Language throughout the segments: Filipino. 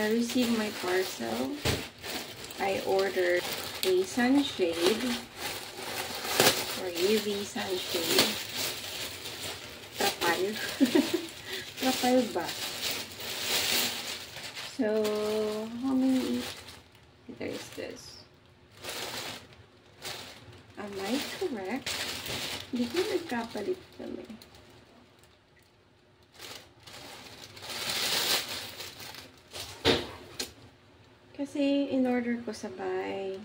received my parcel. I ordered a sunshade or UV sunshade. Trapal. Trapal ba? So, how many liters is this? Am I correct? Hindi ko nagkapalit kami. Kasi, in-order ko sabay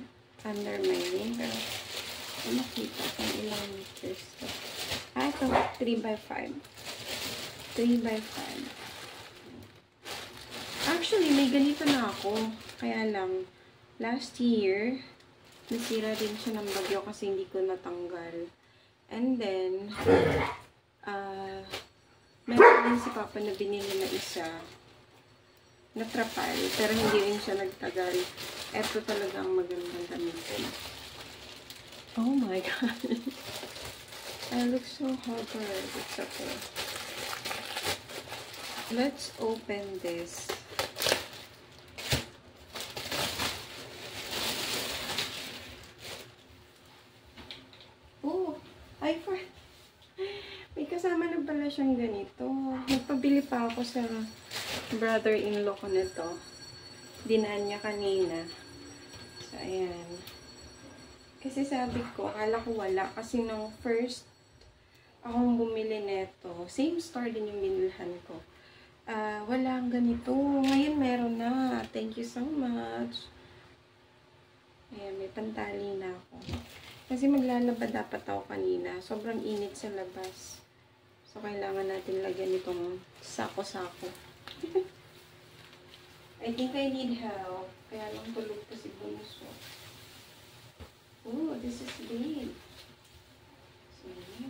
under my name. Pero, makita kung ilang meters to. Ito, 3x5. 3x5. Actually, may ganito na ako. Kaya lang, last year, nasira din siya ng bagyo kasi hindi ko natanggal. And then, meron din si Papa na binili na isa na trapal, pero hindi rin siya nagtagal. Ito talaga ang magandang gamitin. Oh my god. I look so haggard. It's okay. Let's open this. Oh, may kasama na pala siyang ganito. Nagpabili pa ako sa brother-in-law ko nito. Dinaan niya kanina. So, ayan. Kasi sabi ko, akala ko wala. Kasi nung first akong bumili nito, same store din yung binilhan ko. Wala ang ganito. Ngayon meron na. Thank you so much. Ayan, may pantali na ako. Kasi maglalaba dapat ako kanina. Sobrang init sa labas. So, kailangan natin lagyan itong sako-sako. I think I need help. Kaya lang tulog pa si Bunso. Oh, this is big. See?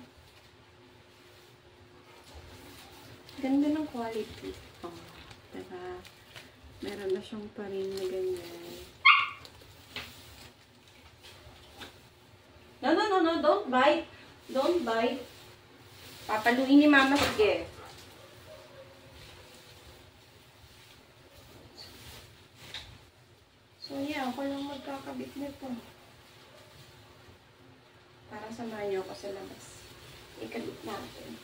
Ganda ng quality. Oh, diba? Meron na siyang pa rin na ganyan. No. Don't bite. Don't bite. Papaluin ni Mama. Sige. So, yeah. Ako lang magkakabit nito. Para samahan niyo ako sa labas. Ikabit natin.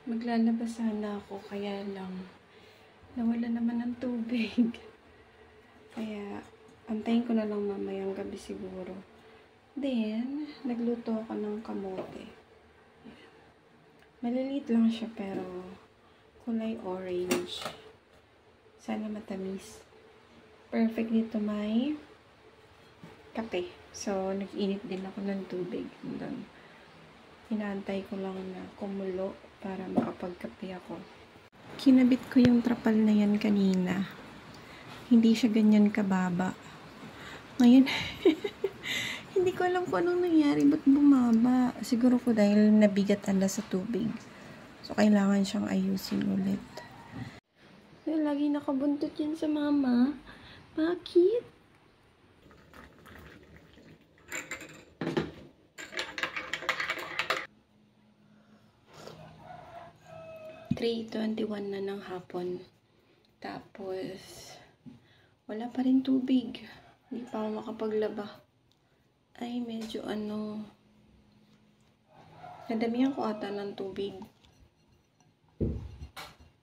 Maglalabas sana ako, kaya lang nawala naman ng tubig. Kaya antayin ko na lang mamayang gabi siguro. Then, nagluto ako ng kamote. Maliliit lang siya pero kulay orange. Sana matamis. Perfect dito may kape. So, nag-init din ako ng tubig. Doon. Inaantay ko lang na kumulo para makapagkape ako. Kinabit ko yung trapal na yan kanina. Hindi siya ganyan kababa. Ngayon, hindi ko alam kung anong nangyari. Ba't bumaba? Siguro ko dahil nabigatan na sa tubig. So, kailangan siyang ayusin ulit. Lagi nakabuntot yan sa mama. Bakit? 3:21 na ng hapon. Tapos, wala pa rin tubig. Hindi pa ako makapaglaba. Ay, medyo nadamihan ko ata ng tubig.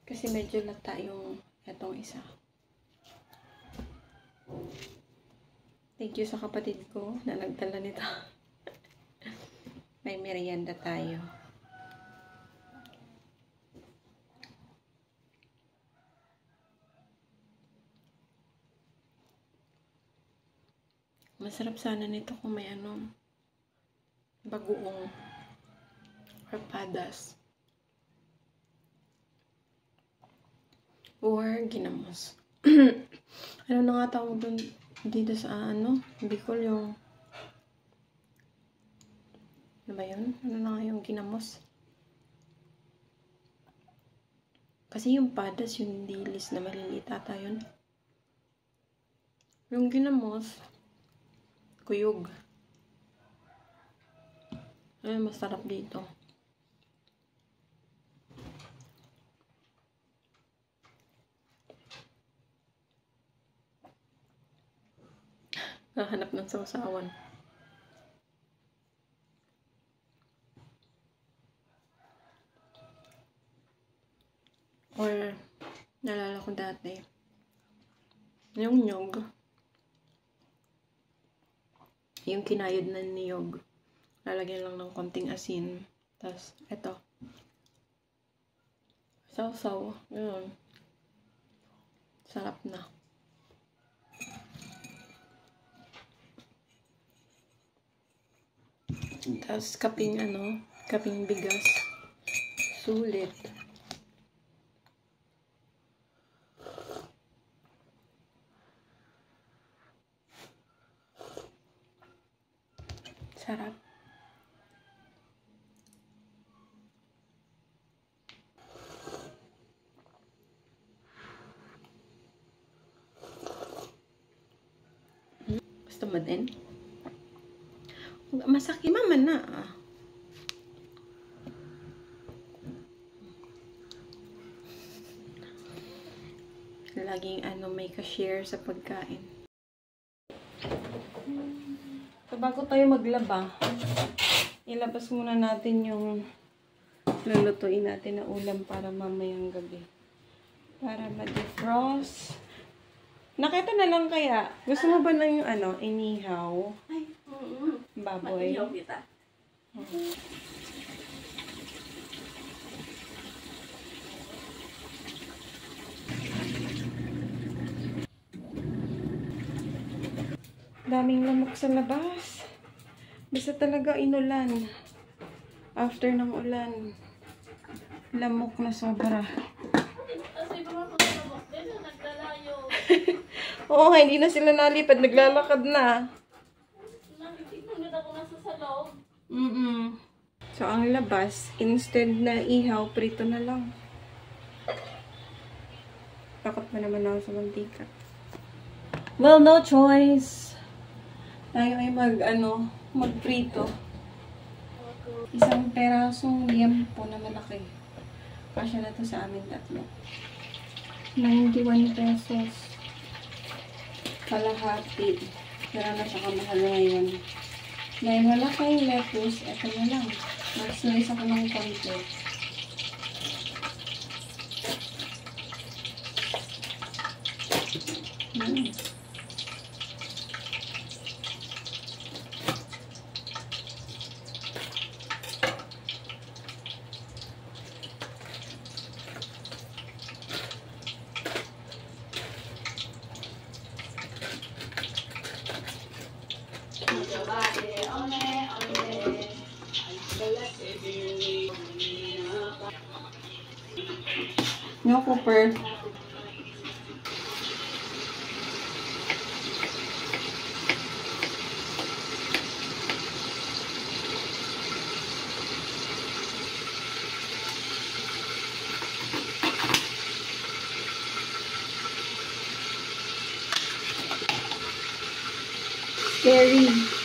Kasi medyo lata yung etong isa. Thank you sa kapatid ko na nagdala nito. May merienda tayo. Masarap sana nito kung may bagoong or padas. Or ginamos. Ano na nga tawag doon dito sa Bicol yung ano ba yun? Ano na nga yung ginamos? Kasi yung padas, yung dilis na maliliit ata yun. Yung ginamos, kuyog. Ay, masarap dito. Hahanap ng sausawan. Or, naalala ko dati, yung nyog, yung kinayod na niyog, lalagyan lang ng konting asin, tapos, eto, sausaw, yun, sarap na. Tapos, kaping bigas, sulit. Sarap. Gusto mo din? Masakit maman na. Laging may ka-share sa pagkain. So, bago tayo maglaba, ilabas muna natin yung lulutuin natin na ulam para mamayang gabi. Para ma-defrost. Nakita na lang kaya. Gusto mo ba na yung inihaw? Ay, Baboy. Matiyaw kita. Daming lamok sa labas. Basta talaga inulan. After ng ulan. Lamok na sobra. Kasi mga lamok din na naglalayo. Oo nga, hindi na sila nalipad. Naglalakad na. Nakikita ako nasa salaw. So, ang labas, instead na ihaw, prito na lang. Takot pa naman ako sa mantika. Well, no choice. Tayo ay magprito. Isang perasong liempo na malaki. Kasya na to sa amin tatlo. 91 pesos. Kalahati. Pero na siya kamahal ngayon. Dahil wala kayong lettuce, eto na lang. Mag-slice ako ng konti. No, Cooper. Scary.